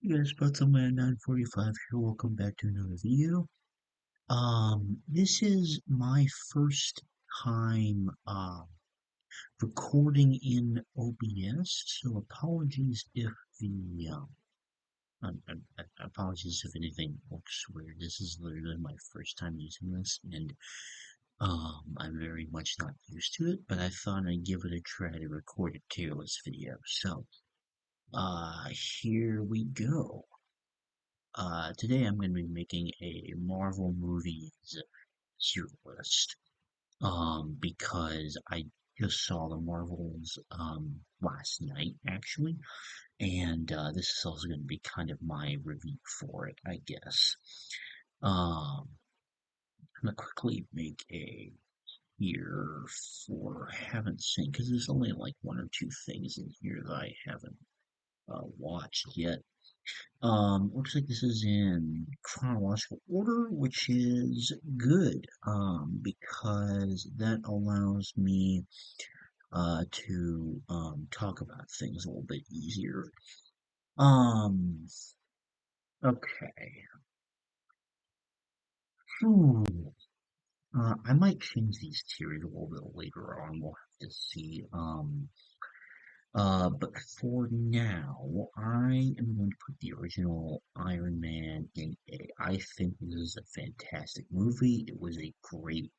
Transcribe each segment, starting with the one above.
Hey guys, Spotzoman 945 here. Welcome back to another video. This is my first time recording in OBS, so apologies if the apologies if anything looks weird. This is literally my first time using this, and I'm very much not used to it. But I thought I'd give it a try to record a tier list video. So, here we go. Today I'm going to be making a Marvel movies tier list. Because I just saw the Marvels, last night, actually. And, this is also going to be kind of my review for it, I guess. I'm going to quickly make a here for haven't seen, because there's only like one or two things in here that I haven't, watched yet. Looks like this is in chronological order, which is good, because that allows me, to, talk about things a little bit easier. Um, okay. Phew. I might change these tiers a little bit later on. We'll have to see. But for now, I am going to put the original Iron Man in A. I think this is a fantastic movie. It was a great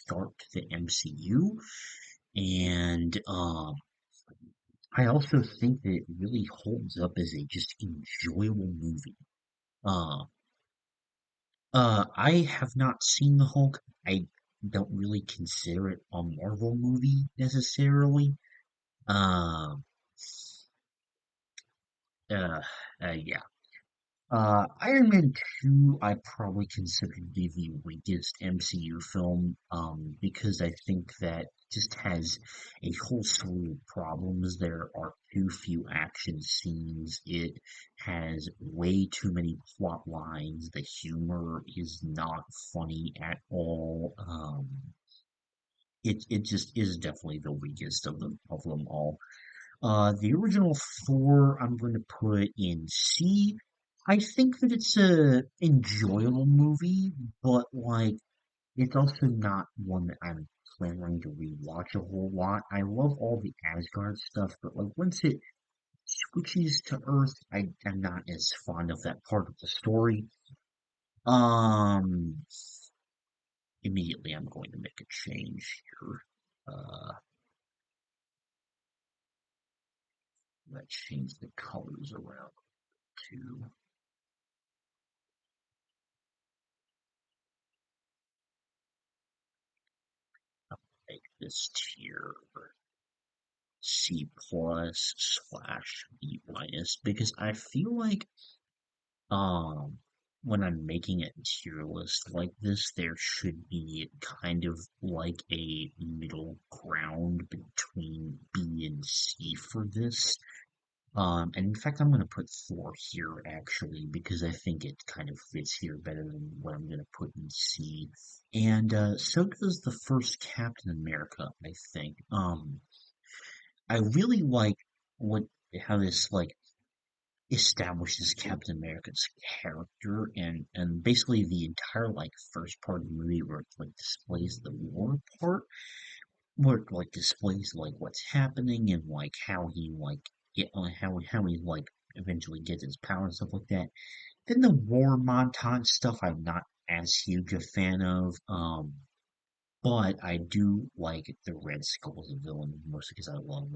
start to the MCU, and I also think that it really holds up as a just enjoyable movie. Uh, I have not seen the Hulk. I don't really consider it a Marvel movie necessarily. Um, uh, yeah. Iron Man 2, I probably consider to be the weakest MCU film, because I think that just has a whole slew of problems. There are too few action scenes. It has way too many plot lines. The humor is not funny at all. It just is definitely the weakest of them all. The original four I'm going to put in C. I think that it's a enjoyable movie, but like it's also not one that I'm planning to rewatch a whole lot. I love all the Asgard stuff, but like once it switches to Earth, I'm not as fond of that part of the story. Um, Immediately I'm going to make a change here. Uh, let's change the colors around to make this tier C plus slash B minus because I feel like um when I'm making a tier list like this, there should be kind of like a middle ground between B and C for this. And in fact, I'm going to put Thor here actually because I think it kind of fits here better than what I'm going to put in C. And so does the first Captain America, I think. I really like what how this like establishes Captain America's character and basically the entire like first part of the movie where it like displays the war part where it like displays like what's happening and like how he like how he like eventually gets his power and stuff like that. Then the war montage stuff I'm not as huge a fan of. But I do like the Red Skull as a villain mostly because I love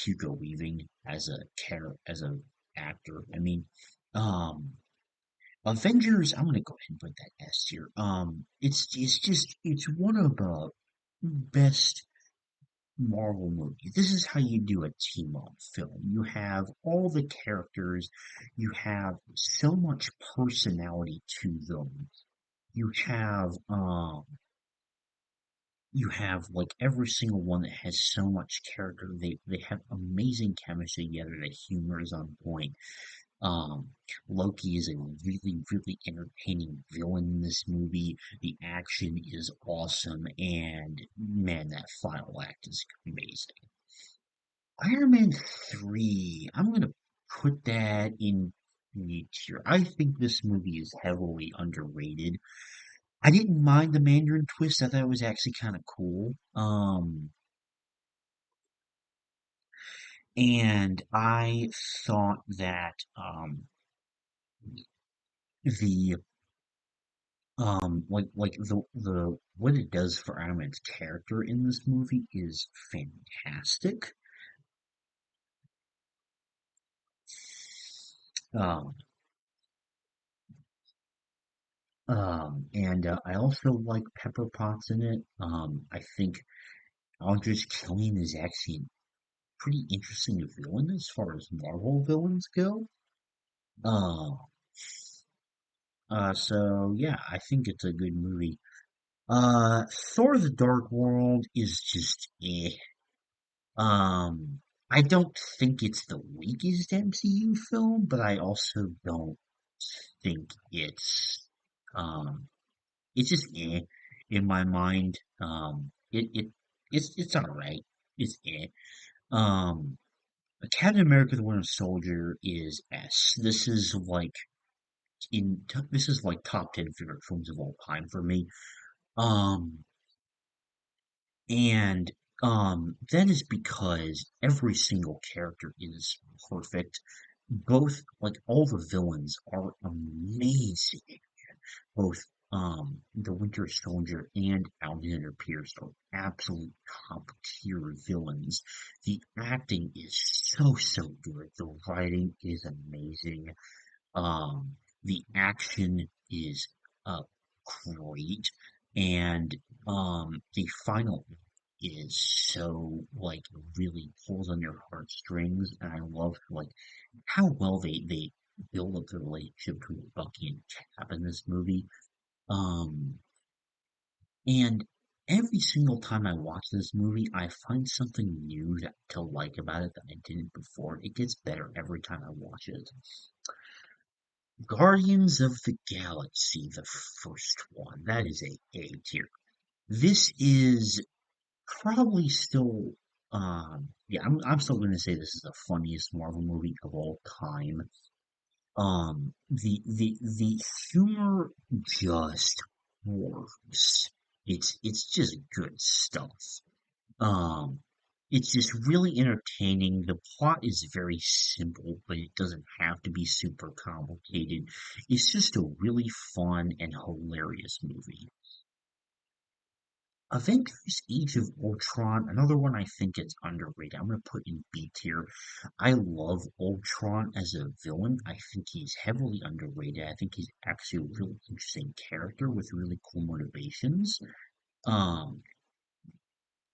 Hugo Weaving as a as a actor. I mean, um, Avengers. I'm gonna go ahead and put that S tier. It's one of the best Marvel movies. This is how you do a team up film. You have all the characters. You have so much personality to them. You have you have like every single one that has so much character. They have amazing chemistry together. The humor is on point. Um, Loki is a really entertaining villain in this movie. The action is awesome, and man, that final act is amazing. Iron Man 3, I'm gonna put that in. me too. I think this movie is heavily underrated. I didn't mind the Mandarin twist. I thought it was actually kind of cool. And I thought that the the what it does for Iron Man's character in this movie is fantastic. Um, and I also like Pepper Potts in it. I think Andres Killian is actually a pretty interesting villain as far as Marvel villains go. Uh, so yeah, I think it's a good movie. Thor: The Dark World is just eh. Um, I don't think it's the weakest MCU film, but I also don't think um it's just in my mind. It's all right. It's Captain America: The Winter Soldier is S. This is like top 10 favorite films of all time for me. Um, and that is because every single character is perfect. Both like all the villains are amazing. Both the Winter Soldier and Alexander Pierce are absolute top tier villains. The acting is so good. The writing is amazing. Um, the action is uh great, and the final is so like really pulls on your heartstrings, and I love like how well they build up the relationship between Bucky and Cap in this movie. Um, and every single time I watch this movie, I find something new to like about it that I didn't before. It gets better every time I watch it. Guardians of the Galaxy, the first one. That is A tier. This is probably still, yeah, I'm still going to say this is the funniest Marvel movie of all time. The humor just works. It's just good stuff. Um, it's just really entertaining. The plot is very simple, but it doesn't have to be super complicated. It's just a really fun and hilarious movie. Avengers: Age of Ultron, another one I think it's underrated. I'm gonna put in B tier. I love Ultron as a villain. I think he's heavily underrated. I think he's actually a really interesting character with really cool motivations. Um,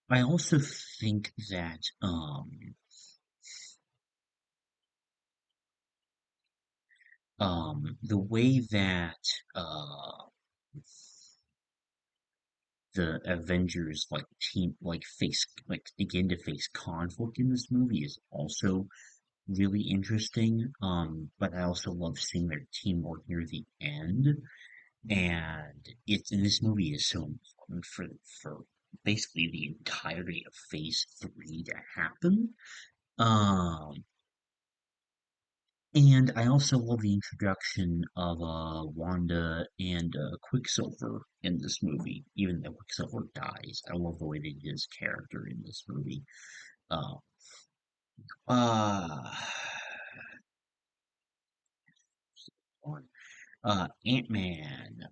I also think that the way that uh the Avengers like team like face like begin to face conflict in this movie is also really interesting. But I also love seeing their teamwork near the end. And this movie is so important for basically the entirety of Phase 3 to happen. Um, and I also love the introduction of Wanda and Quicksilver in this movie. Even though Quicksilver dies, I love the way they did his character in this movie. Uh, uh, Ant-Man.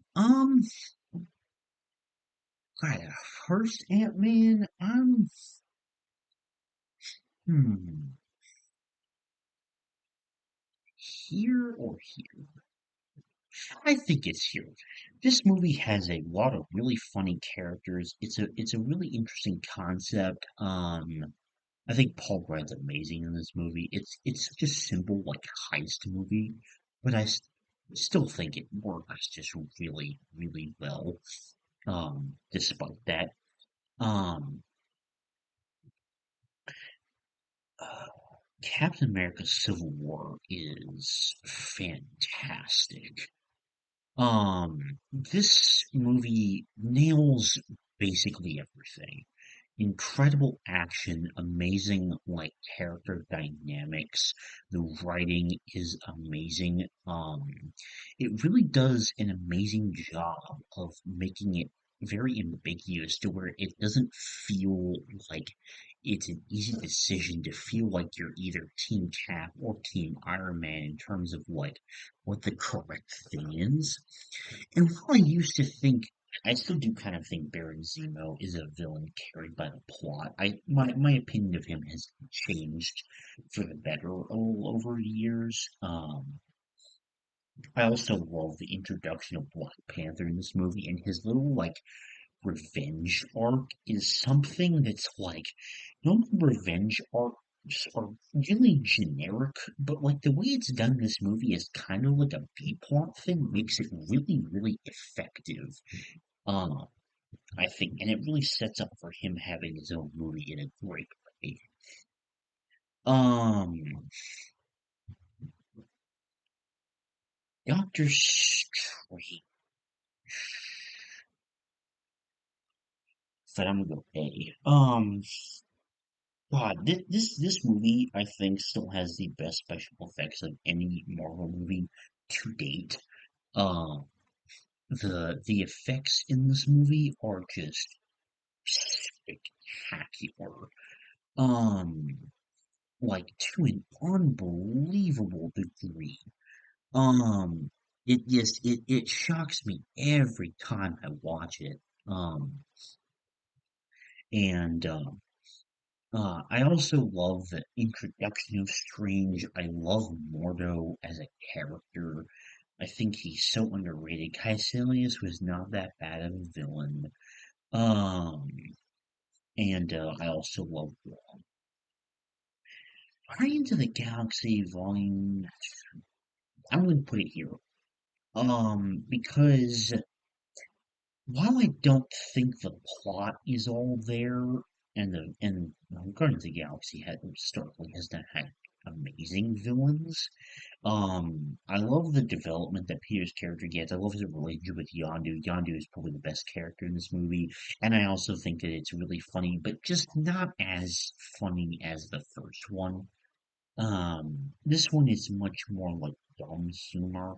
God, first Ant-Man. Hmm, here or here? I think it's here. This movie has a lot of really funny characters. It's a really interesting concept. I think Paul Rudd's amazing in this movie. It's just simple like heist movie, but still think it works just really well. Despite that, um, uh, Captain America: Civil War is fantastic. This movie nails basically everything. incredible action, amazing like character dynamics. The writing is amazing. It really does an amazing job of making it very ambiguous to where it doesn't feel like it's an easy decision to feel like you're either Team Cap or Team Iron Man in terms of like what the correct thing is. And while I used to think, I still do kind of think Baron Zemo is a villain carried by the plot. My opinion of him has changed for the better all over the years. I also love the introduction of Black Panther in this movie, and his little like revenge arc is something that's like no revenge arcs are really generic, but like the way it's done in this movie is kind of like a B plot thing, makes it really, really effective. Um, I think, and it really sets up for him having his own movie in a great way. Um, Doctor Strange, but I'm gonna go A. God, this movie I think still has the best special effects of any Marvel movie to date. Um, the effects in this movie are just spectacular. Um, like to an unbelievable degree. Um, it shocks me every time I watch it. Um, and I also love the introduction of Strange. I love Mordo as a character. I think he's so underrated. Caecilius was not that bad of a villain. Um, and I also love Guardians of the Galaxy Volume. I'm going to put it here. Because while I don't think the plot is all there, and Guardians of the Galaxy had historically has not had amazing villains. I love the development that Peter's character gets. I love his relationship with Yondu. Yondu is probably the best character in this movie, and I also think that it's really funny, but just not as funny as the first one. This one is much more like dumb humor.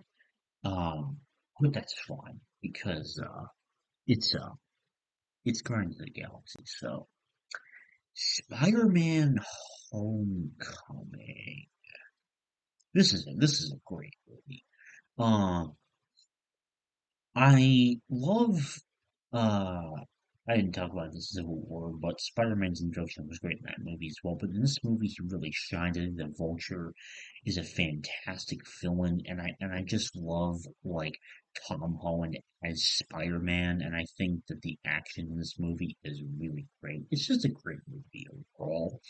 Um, but that's fine because it's uh it's Guardians of the Galaxy. So Spider-Man Homecoming. This is a great movie. Um, I love uh I didn't talk about this Civil War, but Spider-Man's introduction was great in that movie as well. But in this movie, he really shined. I think the Vulture is a fantastic villain, and I just love like Tom Holland as Spider-Man, and I think that the action in this movie is really great. It's just a great movie overall.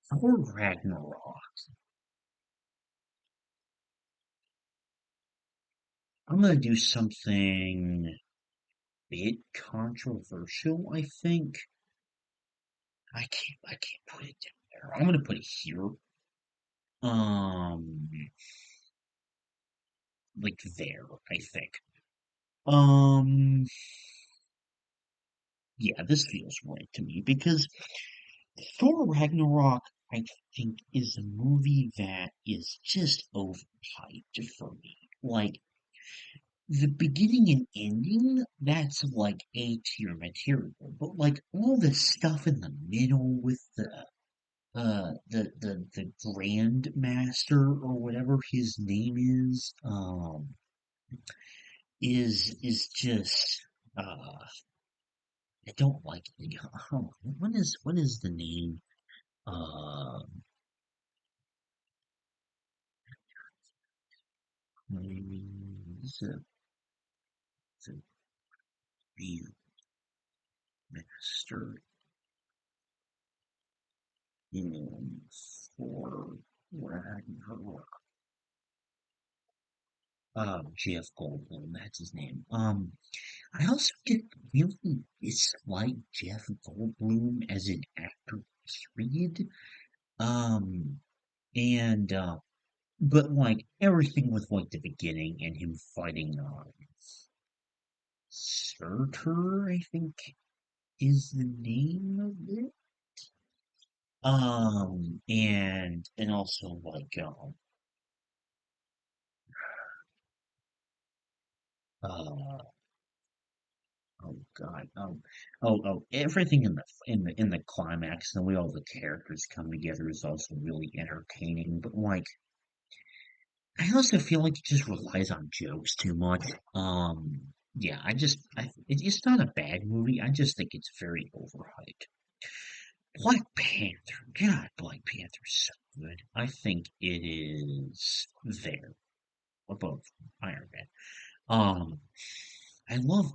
Thor Ragnarok. I'm gonna do something bit controversial, I think. I can't put it down there. I'm gonna put it here. Um, like there, I think. Um, yeah, this feels right to me because Thor Ragnarok, I think, is a movie that is just overhyped for me. Like the beginning and ending, that's like A tier material, but like all the stuff in the middle with the Grand Master or whatever his name is just I don't like it. What is the name? Uh, the the Grand Master in for Ragnarok. Jeff Goldblum, that's his name. I also didn't really dislike Jeff Goldblum as an actor, period. Um, and but like everything with like the beginning and him fighting Surtur, I think is the name of it. And also like uh oh God everything in the climax and the way all the characters come together is also really entertaining. But like I also feel like it just relies on jokes too much. Yeah, it's not a bad movie. I just think it's very overhyped. Black Panther, God, Black Panther's so good. I think it is there above Iron Man. Um, I love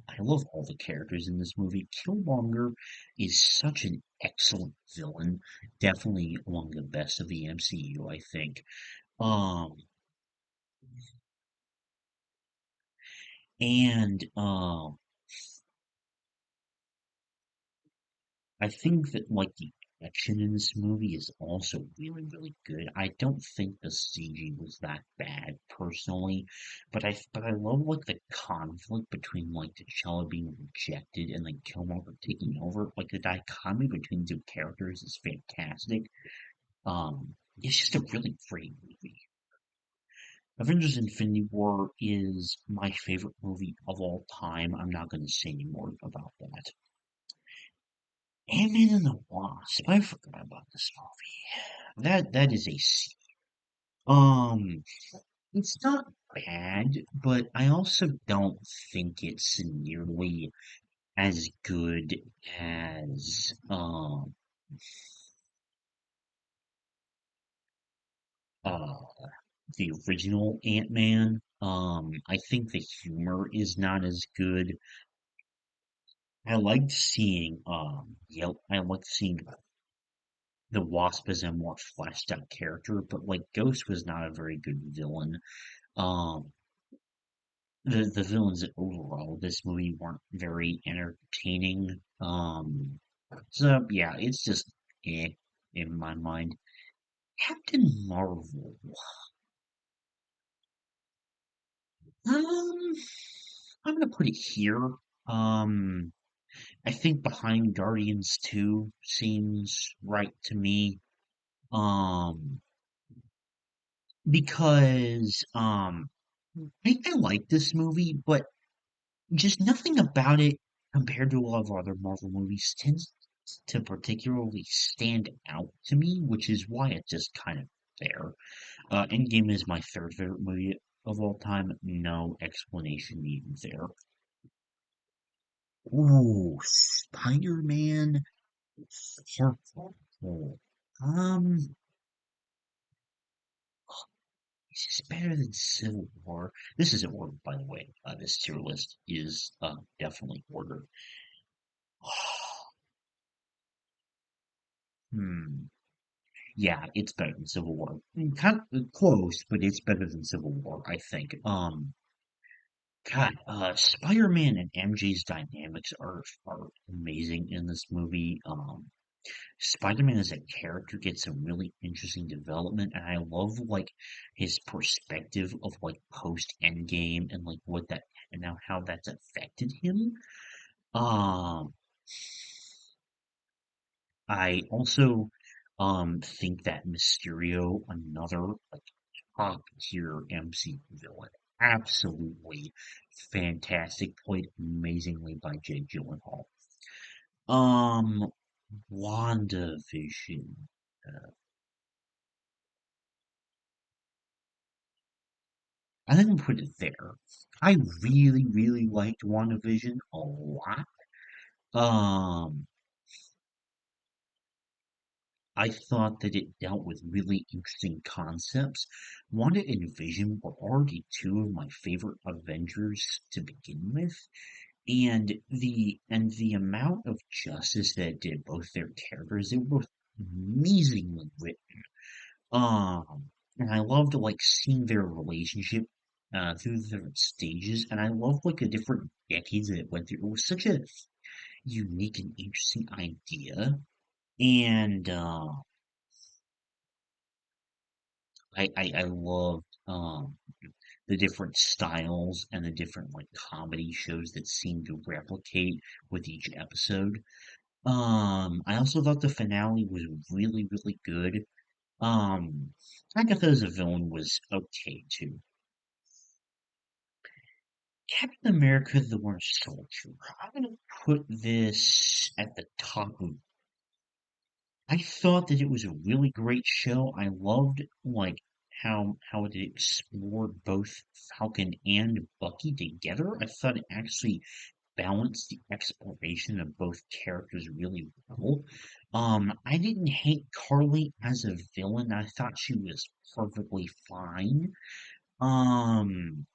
all the characters in this movie. Killmonger is such an excellent villain, definitely among the best of the MCU, I think. Um, and I think that like the action in this movie is also really, really good. I don't think the CG was that bad personally, but I love like the conflict between like T'Challa being rejected and like Killmonger taking over. Like the dichotomy between the two characters is fantastic. It's just a really great movie. Avengers Infinity War is my favorite movie of all time. I'm not going to say any more about that. Ant-Man and the Wasp. I forgot about this movie. That is a C. Um, it's not bad, but I also don't think it's nearly as good as uh the original Ant-Man. I think the humor is not as good. I liked seeing the Wasp as a more fleshed out character, but like Ghost was not a very good villain. Um, the villains overall this movie weren't very entertaining. So yeah, it's just eh in my mind. Captain Marvel. Um, I'm gonna put it here. Um, I think behind Guardians 2 seems right to me. Um, because I like this movie, but just nothing about it compared to a lot of other Marvel movies tends to particularly stand out to me, which is why it's just kind of there. Endgame is my third favorite movie of all time. No explanation needed there. Ooh, Spider-Man Far From Home. Um, is this better than Civil War? This isn't ordered, by the way. This tier list is definitely ordered. Hmm. Yeah, it's better than Civil War. Kind of close, but it's better than Civil War, I think. God, Spider-Man and MJ's dynamics are amazing in this movie. Spider-Man as a character gets some really interesting development, and I love like his perspective of like post Endgame and like what that and now how that's affected him. Um, I also think that Mysterio, another like top tier MC villain, absolutely fantastic, played amazingly by Jake Gyllenhaal. Um, WandaVision. Uh, I think I'm put it there. I really, really liked WandaVision a lot. Um, I thought that it dealt with really interesting concepts. Wanda and Vision were already two of my favorite Avengers to begin with, and the amount of justice that it did both their characters, they were both amazingly written. And I loved like seeing their relationship through the different stages, and I loved like the different decades that it went through. It was such a unique and interesting idea, and I loved. um, the different styles and the different like comedy shows that seem to replicate with each episode. I also thought the finale was really, really good. Um, Agatha as a villain was okay too. Captain America: The Winter Soldier. I'm gonna put this at the top of. I thought that it was a really great show. I loved like how it explored both Falcon and Bucky together. I thought it actually balanced the exploration of both characters really well. I didn't hate Carly as a villain. I thought she was perfectly fine. Um,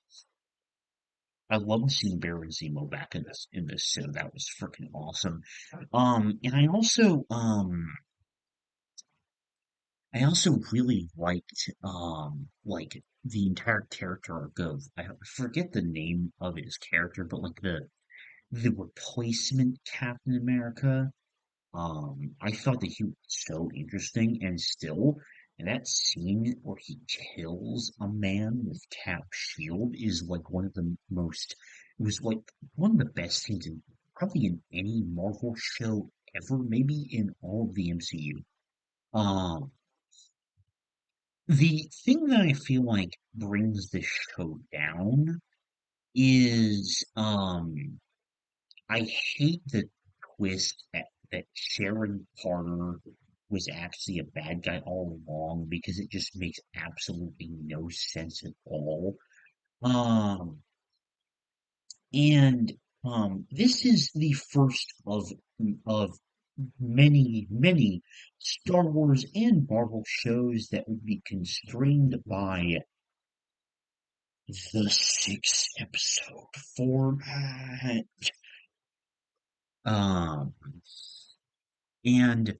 I loved seeing Baron Zemo back in this show. That was freaking awesome. And I also really liked like the entire character arc of I forget the name of his character, but like the replacement Captain America. I thought that he was so interesting and still that scene where he kills a man with Cap shield is like one of the most it was like one of the best scenes in probably in any Marvel show ever, maybe in all of the MCU. Um the thing that I feel like brings the show down is I hate the twist that Sharon Carter was actually a bad guy all along because it just makes absolutely no sense at all. Um, and this is the first of many, many Star Wars and Marvel shows that would be constrained by the six episode format. Um, and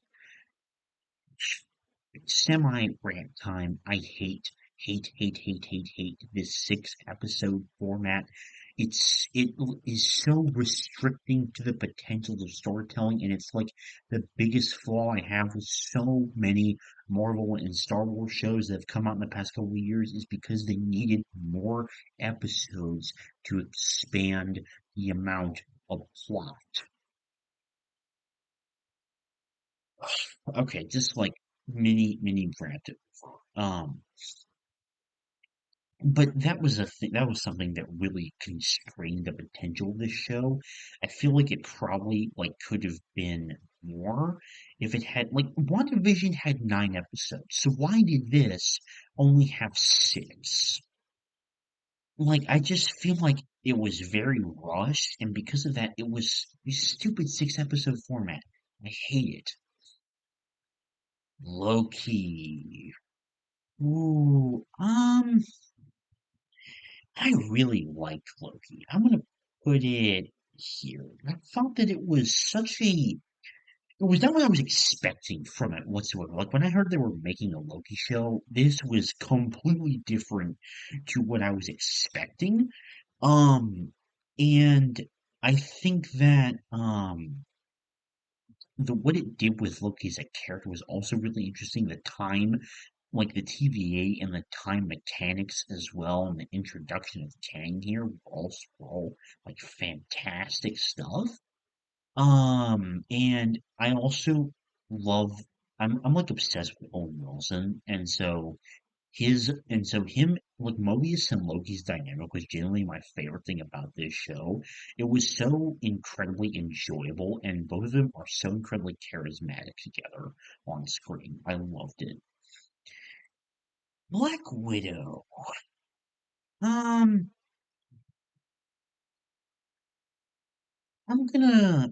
semi rant time. I hate this six episode format. Is so restricting to the potential of storytelling, and it's like the biggest flaw I have with so many Marvel and Star Wars shows that have come out in the past couple of years is because they needed more episodes to expand the amount of plot. Okay, just like mini rant. Um, But that was something that really constrained the potential of this show. I feel like it probably like could have been more if it had like WandaVision had 9 episodes. So why did this only have six? Like I just feel like it was very rushed, and because of that, it was this stupid 6 episode format. I hate it. Loki. Ooh, I really liked Loki. I'm gonna put it here. I thought that it was it was not what I was expecting from it whatsoever. Like when I heard they were making a Loki show, this was completely different to what I was expecting. Um, and I think that the what it did with Loki as a character was also really interesting. The time, like the TVA and the time mechanics as well, and the introduction of Kang here were all like fantastic stuff. And I also love. I'm like obsessed with Owen Wilson, and so him like Mobius and Loki's dynamic was generally my favorite thing about this show. It was so incredibly enjoyable, and both of them are so incredibly charismatic together on screen. I loved it. Black Widow. Um, I'm gonna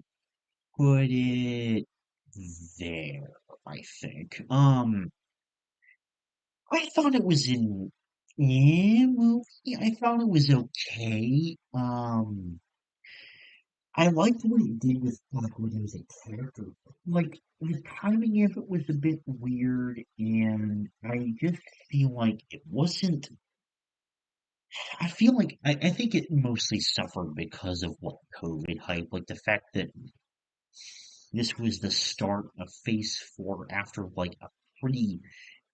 put it there, I think. I thought it was in yeah, movie. I thought it was okay. I liked what it did with Black Widow as a character. Like the timing of it was a bit weird, and I just feel like it wasn't. I feel like I think it mostly suffered because of what COVID hype, like the fact that this was the start of Phase 4 after like a pretty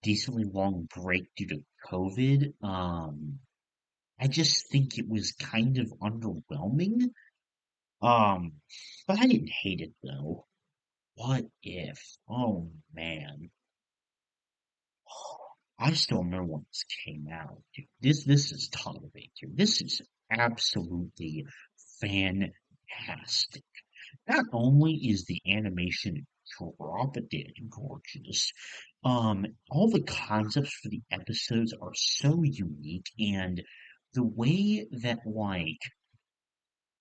decently long break due to COVID. I just think it was kind of underwhelming. Um, but I didn't hate it though. What if? Oh man. I still remember when this came out, dude. This is top of it, dude. This is absolutely fantastic. Not only is the animation drop dead gorgeous, all the concepts for the episodes are so unique, and the way that like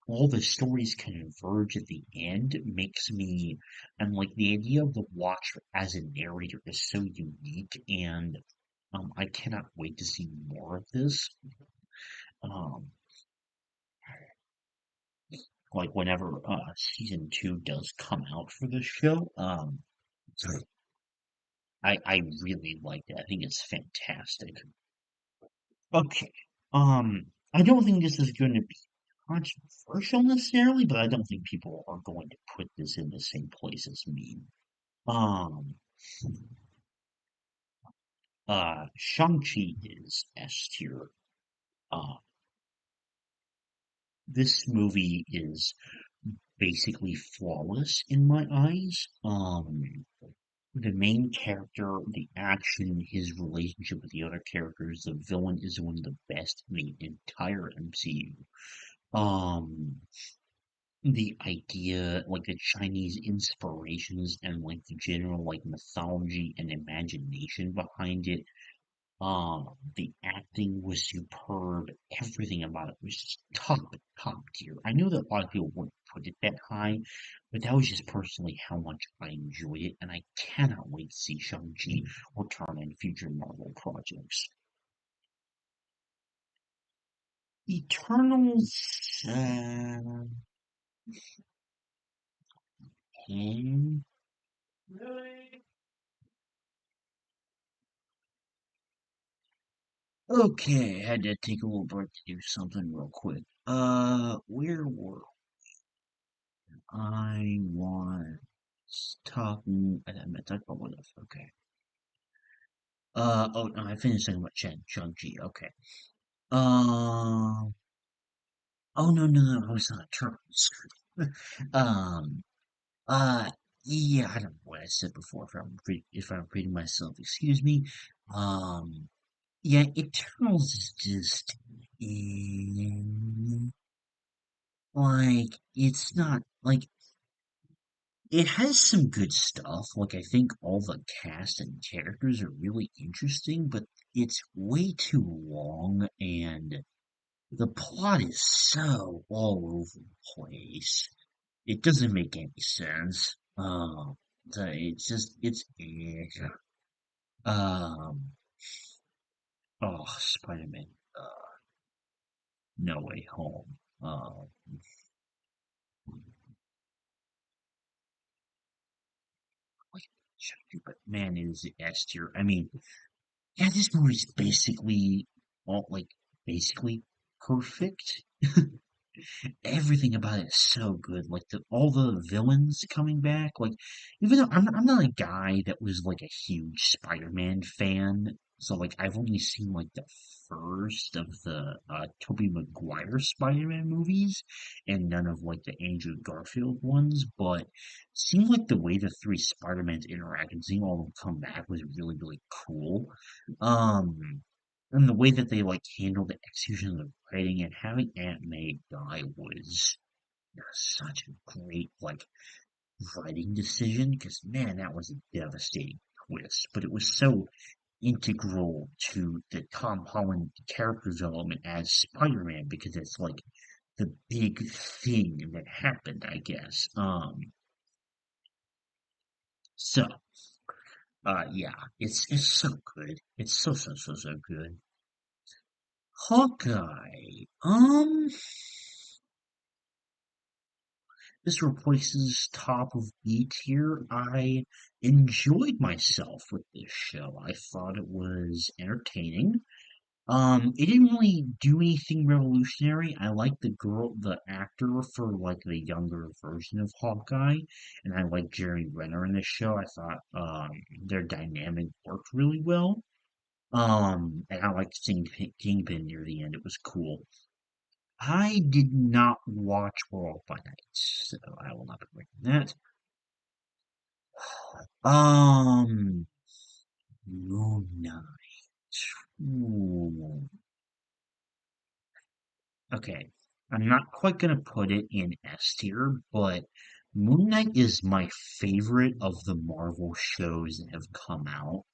all the stories converge at the end makes me, and like the idea of the Watcher as a narrator is so unique, and I cannot wait to see more of this. Um, like whenever season two does come out for the show, I really like it. I think it's fantastic. Okay. I don't think this is going to be controversial necessarily, but I don't think people are going to put this in the same place as me. Um, Shang-Chi is S tier. Uh, this movie is basically flawless in my eyes. The main character, the action, his relationship with the other characters, the villain is one of the best in the entire MCU. The idea, like the Chinese inspirations and like the general like mythology and imagination behind it. The acting was superb. Everything about it was just top tier. I know that a lot of people wouldn't put it that high, but that was just personally how much I enjoyed it, and I cannot wait to see Shang-Chi return in future Marvel projects. Eternals, hmm, okay, I had to take a little break to do something real quick. Where were I was talking, I meant to talk about what else? Okay. Oh, no, I finished talking about Shang-Chi. Okay. Um, oh, no, I was not Turtles. Um, uh, yeah, I don't know what I said before, if I'm repeating myself, excuse me. Um, yeah, Eternals is just, eh, like, it's not, like, it has some good stuff. Like, I think all the cast and characters are really interesting, but it's way too long, and the plot is so all over the place. It doesn't make any sense. It's just, um, oh, Spider-Man, No Way Home. But man, it is S tier. I mean, yeah, this movie's basically all like basically perfect. Everything about it is so good. Like all the villains coming back. Like even though I'm not a guy that was like a huge Spider-Man fan, so like I've only seen like the first of the Tobey Maguire Spider-Man movies, and none of like the Andrew Garfield ones. But seeing like the way the three Spider-Mans interact and seeing all of them come back was really cool. Um, and the way that they like handled the execution of the writing and having Aunt May die was such a great like writing decision because man, that was a devastating twist. But it was so integral to the Tom Holland character development as Spider-Man because it's like the big thing that happened, I guess. So yeah, it's so good. It's so good. Hawkeye. This replaces top of B tier. I enjoyed myself with this show. I thought it was entertaining. It didn't really do anything revolutionary. I like the actor for like the younger version of Hawkeye, and I like Jerry Renner in the show. I thought their dynamic worked really well. And I liked seeing Kingpin near the end. It was cool. I did not watch World by Night, so I will not be breaking that. Moon Knight. Ooh. Okay, I'm not quite gonna put it in S tier, but Moon Knight is my favorite of the Marvel shows that have come out.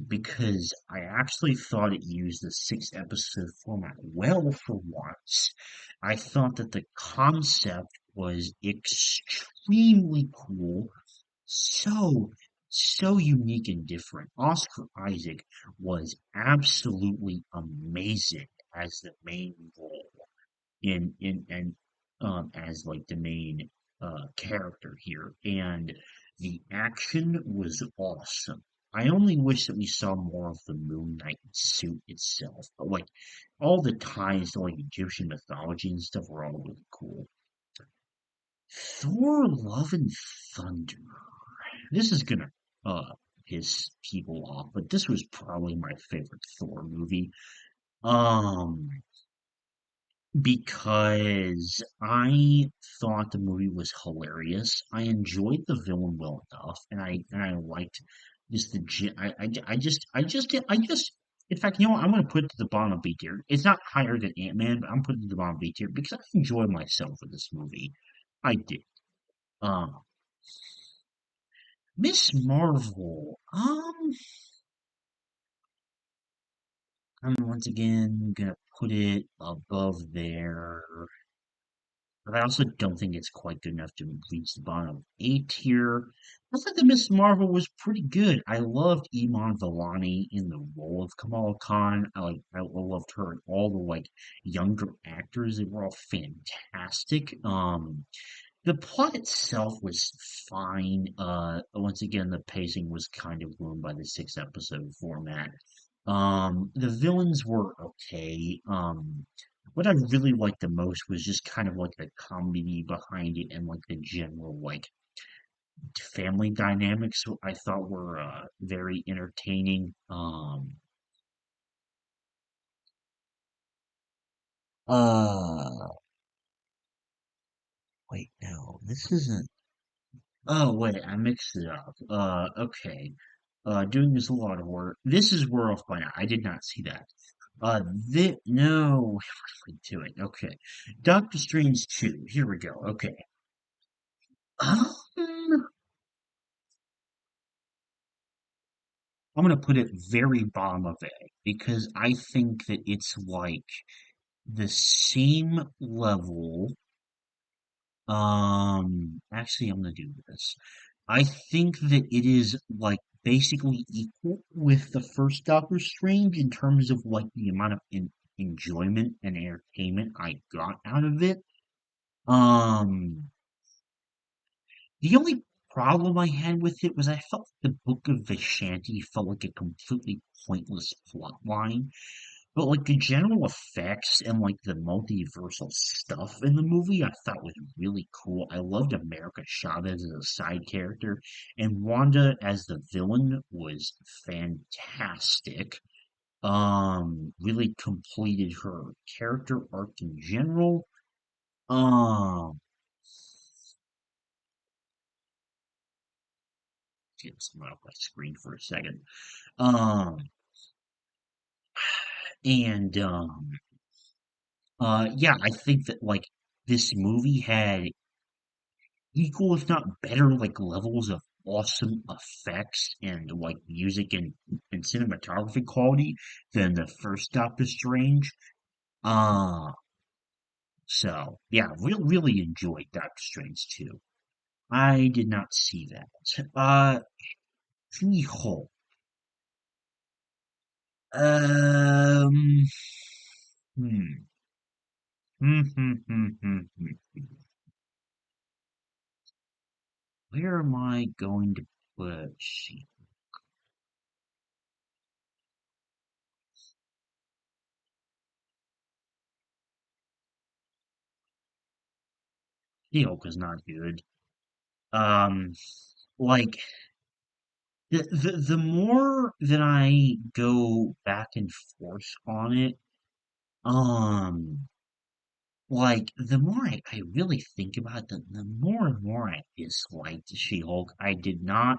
Because I actually thought it used the 6 episode format well for once. I thought that the concept was extremely cool, so, so unique and different. Oscar Isaac was absolutely amazing as the main role in and as like the main character here, and the action was awesome. I only wish that we saw more of the Moon Knight suit itself, but like all the ties to like Egyptian mythology and stuff were all really cool. Thor: Love and Thunder. This is gonna piss people off, but this was probably my favorite Thor movie. Um, because I thought the movie was hilarious. I enjoyed the villain well enough, and I liked just in fact, you know what? I'm gonna put it to the bottom of B tier. It's not higher than Ant-Man, but I'm putting it to the bottom of B tier because I enjoyed myself with this movie. I did. Um, Miss Marvel. I'm once again gonna put it above there. But I also don't think it's quite good enough to reach the bottom of A tier. I thought that Miss Marvel was pretty good. I loved Iman Vellani in the role of Kamala Khan. I loved her and all the like younger actors. They were all fantastic. The plot itself was fine. Once again, the pacing was kind of ruined by the 6 episode format. The villains were okay. What I really liked the most was just kind of like the comedy behind it and like the general like family dynamics. I thought were very entertaining. Uh, Wait, no, this isn't. Oh, wait, I mixed it up. Okay. Doing this a lot of work. This is World by Night. I did not see that. No, to it. Okay. Doctor Strange 2. Here we go. Okay. Um, I'm gonna put it very bottom of A because I think that it's like the same level. Actually, I'm gonna do this. I think that it is like basically equal with the first Doctor Strange in terms of like the amount of enjoyment and entertainment I got out of it. Um, the only problem I had with it was I felt the Book of Vishanti felt like a completely pointless plot line. But like the general effects and like the multiversal stuff in the movie, I thought was really cool. I loved America Chavez as a side character, and Wanda as the villain was fantastic. Really completed her character arc in general. Um, get something off my screen for a second. Um, and yeah, I think that like this movie had equal, if not better, like levels of awesome effects and like music and cinematography quality than the first Doctor Strange. Uh, so yeah, really enjoyed Doctor Strange too. I did not see that. She-Hulk. Um, hmm. Where am I going to put she? She-Hulk is not good. Um, like the more that I go back and forth on it, um, like the more I really think about it, the more and more I disliked She-Hulk. I did not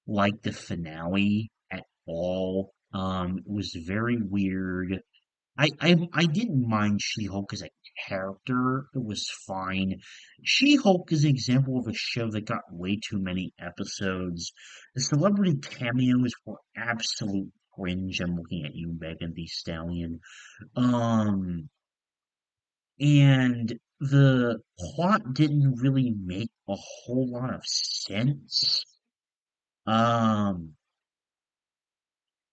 like the finale at all. It was very weird. I didn't mind She-Hulk as a character. It was fine. She-Hulk is an example of a show that got way too many episodes. The celebrity cameos were absolute cringe. I'm looking at you, Megan Thee Stallion. Um, and the plot didn't really make a whole lot of sense. Um,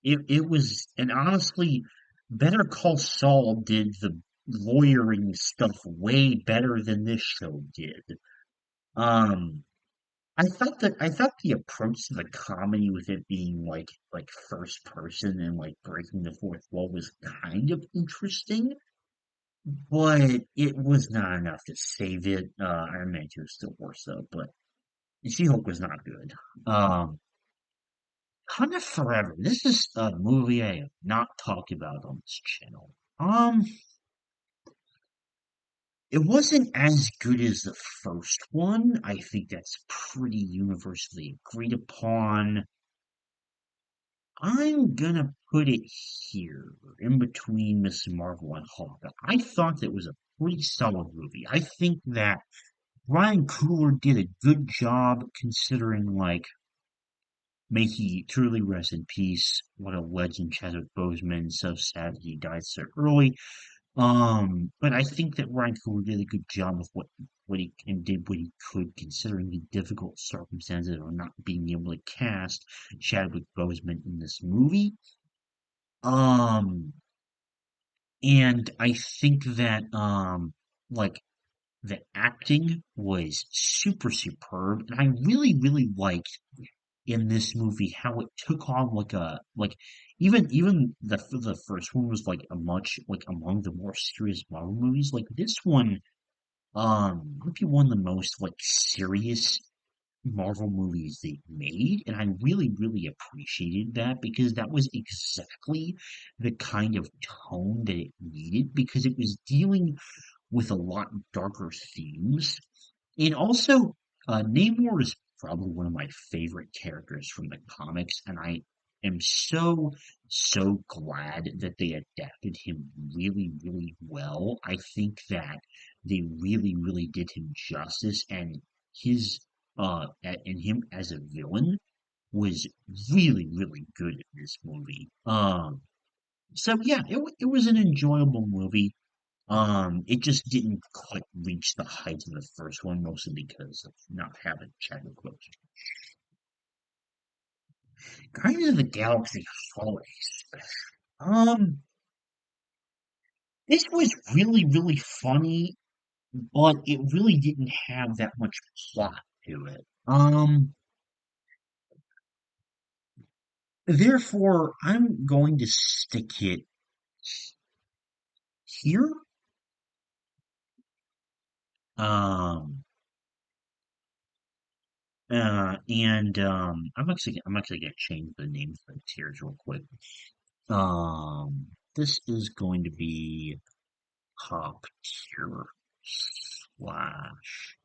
it was, and honestly, Better Call Saul did the lawyering stuff way better than this show did. Um, I thought the approach to the comedy with it being like first person and like breaking the fourth wall was kind of interesting, but it was not enough to save it. Iron Man 2 is still worse though, but She-Hulk was not good. Um, Wakanda Forever. This is a movie I have not talked about on this channel. It wasn't as good as the first one. I think that's pretty universally agreed upon. I'm gonna put it here, in between Miss Marvel and Hawkeye. I thought that was a pretty solid movie. I think that Ryan Coogler did a good job considering, like, may he truly rest in peace. What a legend, Chadwick Boseman. So sad he died so early. But I think that Ryan Coogler did a good job with what he and did what he could, considering the difficult circumstances of not being able to cast Chadwick Boseman in this movie. Um, and I think that like the acting was super superb, and I really really liked in this movie how it took on like a like even the first one was like a much like among the more serious Marvel movies. Like this one might be one of the most like serious Marvel movies they made, and I really really appreciated that because that was exactly the kind of tone that it needed because it was dealing with a lot darker themes. And also, Namor is probably one of my favorite characters from the comics, and I am so glad that they adapted him really, really well. I think that they really, really did him justice, and his and him as a villain was really, really good in this movie. So yeah, it was an enjoyable movie. It just didn't quite reach the heights of the first one, mostly because of not having Chadwick Boseman. Guardians of the Galaxy Holiday Special. Um, this was really, really funny, but it really didn't have that much plot to it. Therefore, I'm going to stick it here. Um, and I'm actually gonna change the name of the tiers real quick. This is going to be top tier slash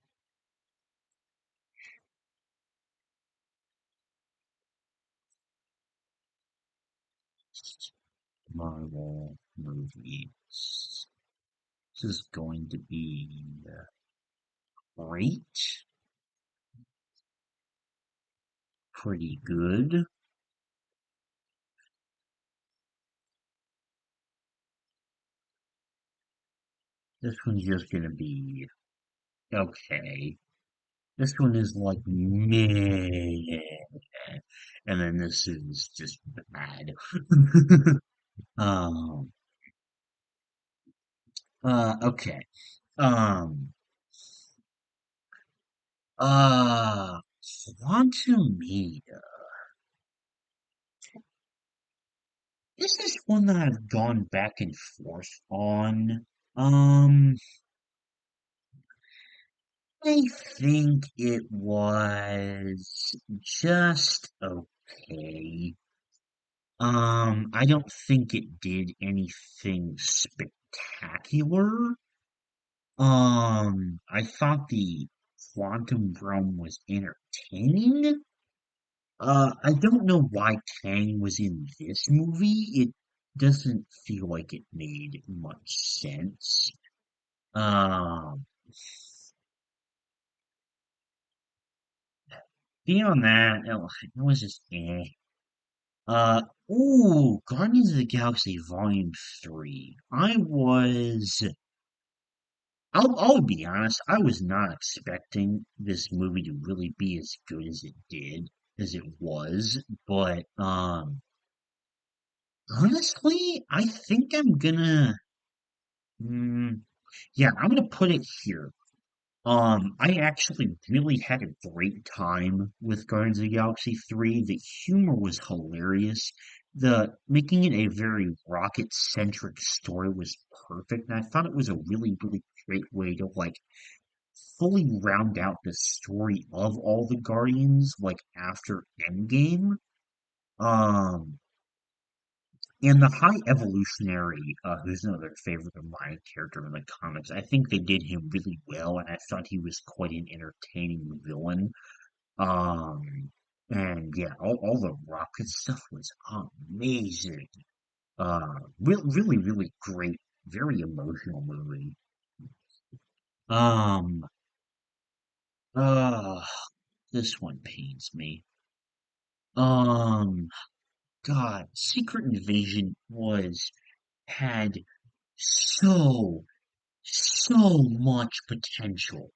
Marvel movies. This is going to be great, pretty good. This one's just gonna be okay. This one is like meh, and then this is just bad. um, okay. Um, uh, Quantum Media. This is one that I've gone back and forth on. Um, I think it was just okay. I don't think it did anything spectacular. I thought the quantum realm was entertaining. I don't know why Kang was in this movie. It doesn't feel like it made much sense. Um, Beyond that, it was just eh. Uh, Guardians of the Galaxy Volume 3. I'll be honest, I was not expecting this movie to really be as good as it did, as it was, but, honestly, I think mm, yeah, I'm gonna put it here. I actually really had a great time with Guardians of the Galaxy 3. The humor was hilarious. The making it a very rocket-centric story was perfect, and I thought it was a really, really great way to like fully round out the story of all the Guardians, like after Endgame. Um, and the High Evolutionary, who's another favorite of mine character in the comics, I think they did him really well, and I thought he was quite an entertaining villain. And yeah, all the Rocket stuff was amazing. Really, really great, very emotional movie. Um, uh, this one pains me. Um, God, Secret Invasion had so so much potential.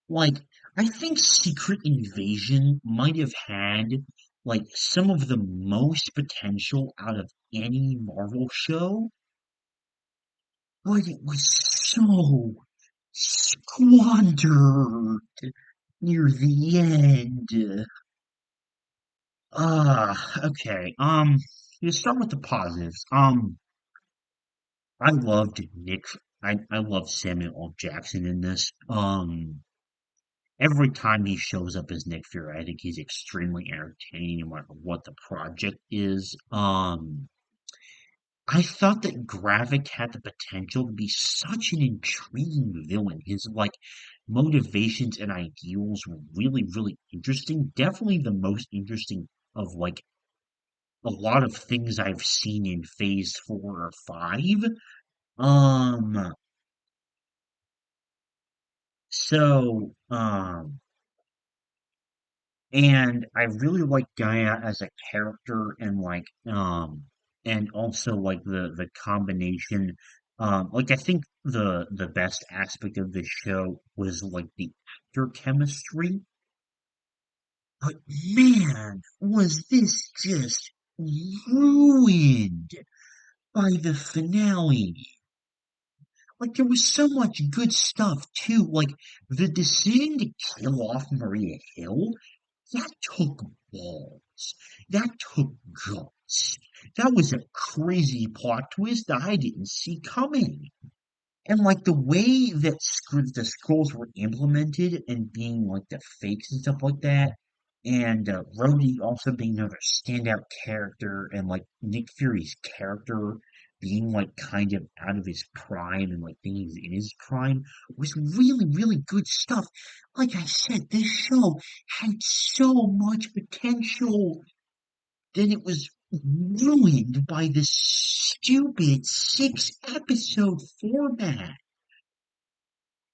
Like, I think Secret Invasion might have had like some of the most potential out of any Marvel show, but it was so squandered near the end. Okay. You start with the positives. I loved Nick. I love Samuel L. Jackson in this. Every time he shows up as Nick Fury, I think he's extremely entertaining no matter what the project is. I thought that Gravik had the potential to be such an intriguing villain. His like motivations and ideals were really, really interesting. Definitely the most interesting of like a lot of things I've seen in phase 4 or 5. Um, so, and I really like Gaia as a character and also like the combination like I think the best aspect of the show was like the actor chemistry. But man, was this just ruined by the finale. Like there was so much good stuff too. Like the decision to kill off Maria Hill, that took balls. That took guts. That was a crazy plot twist that I didn't see coming. And like the way that the scrolls were implemented and being like the fakes and stuff like that, and Rhodey also being another standout character, and like Nick Fury's character being like kind of out of his prime and like thinking he's in his prime was really, really good stuff. Like I said, this show had so much potential. Then it was ruined by this stupid 6 episode format.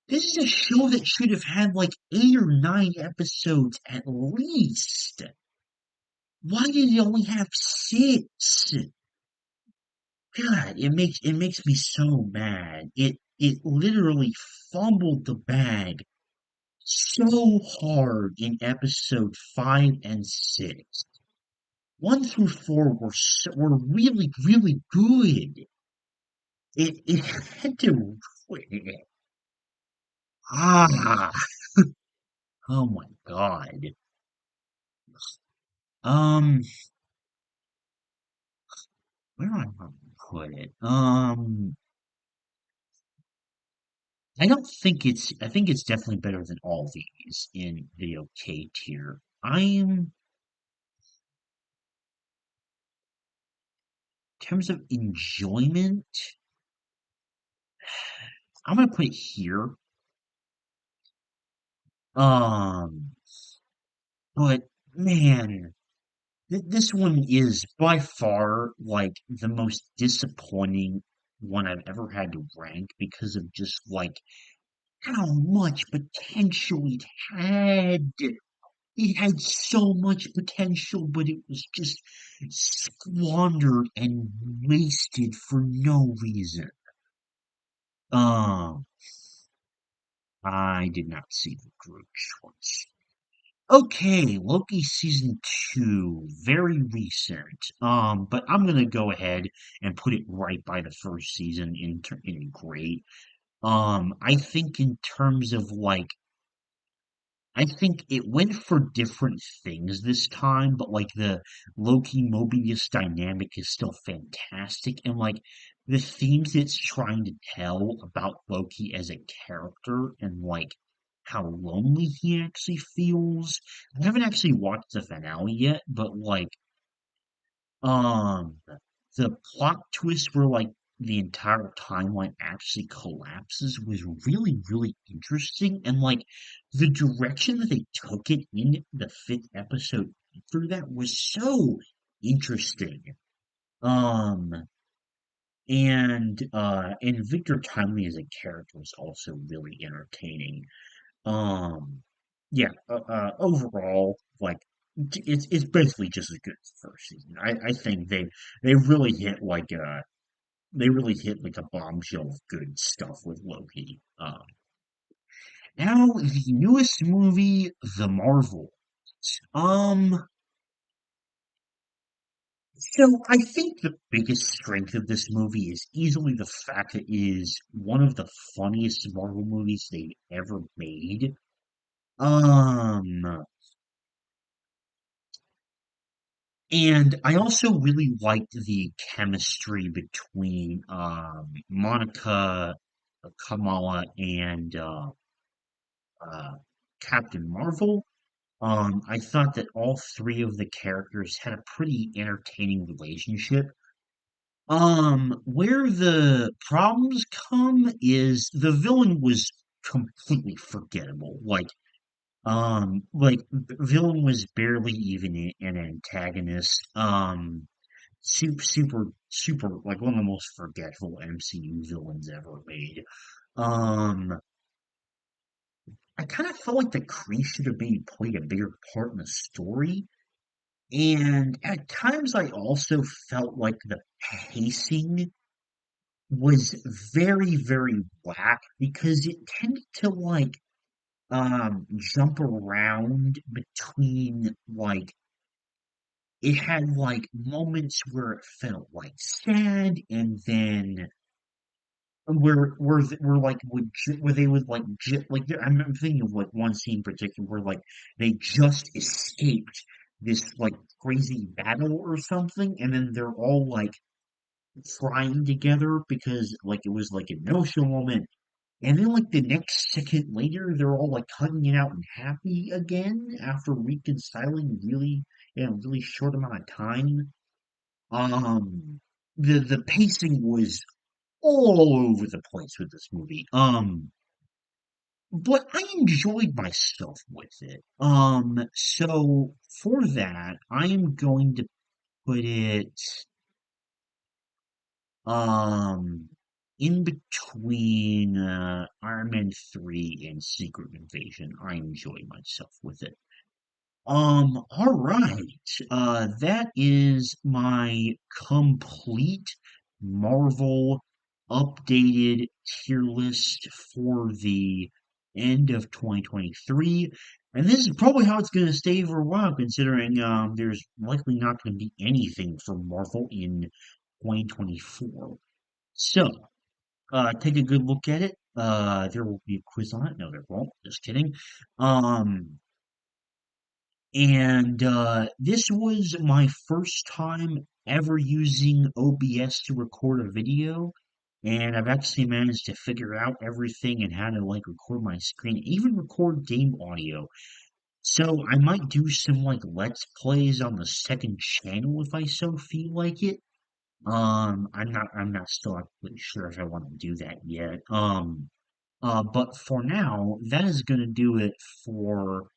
This is a show that should have had like 8 or 9 episodes at least. Why did it only have 6? God, it makes me so mad. It literally fumbled the bag so hard in episode 5 and 6. 1 through 4 were really, really good. It had to ah oh my god. Um where do I want to put it? I think it's definitely better than all these in the okay tier. In terms of enjoyment, I'm gonna put it here. Um, but man, this one is by far like the most disappointing one I've ever had to rank because of just like how much potential it had. It had so much potential, but it was just squandered and wasted for no reason. Um, I did not see the group shorts. Okay, Loki season two, very recent. But I'm gonna go ahead and put it right by the first season in great. I think in terms of like I think it went for different things this time, but like the Loki Mobius dynamic is still fantastic. And like the themes it's trying to tell about Loki as a character and like how lonely he actually feels. I haven't actually watched the finale yet, but like um, the plot twist where like the entire timeline actually collapses was really, really interesting, and like the direction that they took it in the fifth episode through that was so interesting. Um, and Victor Timely as a character was also really entertaining. Um, yeah, overall, like it's basically just as good as the first season. I think they really hit like they really hit like a bombshell of good stuff with Loki. Now the newest movie, The Marvel. Um, so I think the biggest strength of this movie is easily the fact that it is one of the funniest Marvel movies they've ever made. Um, And I also really liked the chemistry between Monica, Kamala, and uh, Captain Marvel. I thought that all three of the characters had a pretty entertaining relationship. Where the problems come is the villain was completely forgettable. Villain was barely even an antagonist. Super, like one of the most forgetful MCU villains ever made. Um, I kind of felt like the Kree should have maybe played a bigger part in the story. And at times I also felt like the pacing was very, very whack because it tended to jump around between it had like moments where it felt like sad and then where like where they would I'm thinking of like one scene in particular where like they just escaped this like crazy battle or something and then they're all like crying together because like it was like an emotional moment and then like the next second later they're all like hugging it out and happy again after reconciling really in a really short amount of time. um the pacing was all over the place with this movie. But I enjoyed myself with it. So for that, I am going to put it um in between Iron Man 3 and Secret Invasion. I enjoyed myself with it. All right. That is my complete Marvel updated tier list for the end of 2023. And this is probably how it's going to stay for a while, considering there's likely not going to be anything from Marvel in 2024. So, take a good look at it. There will be a quiz on it. No, there won't. Just kidding. Um, this was my first time ever using OBS to record a video. and I've actually managed to figure out everything and how to like record my screen, even record game audio. So I might do some like let's plays on the second channel if I so feel like it. I'm not still not really sure if I want to do that yet. But for now, that is gonna do it for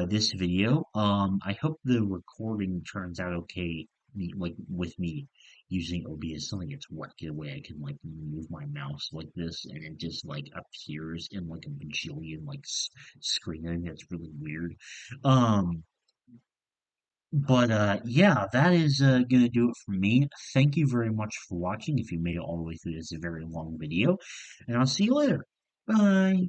this video. I hope the recording turns out okay, like with me using OBS. Something it's wacky the way I can like move my mouse like this, and it just like appears in like a bajillion like screening. That's really weird. Um, but yeah, that is gonna do it for me. Thank you very much for watching. If you made it all the way through this very long video, and I'll see you later. Bye.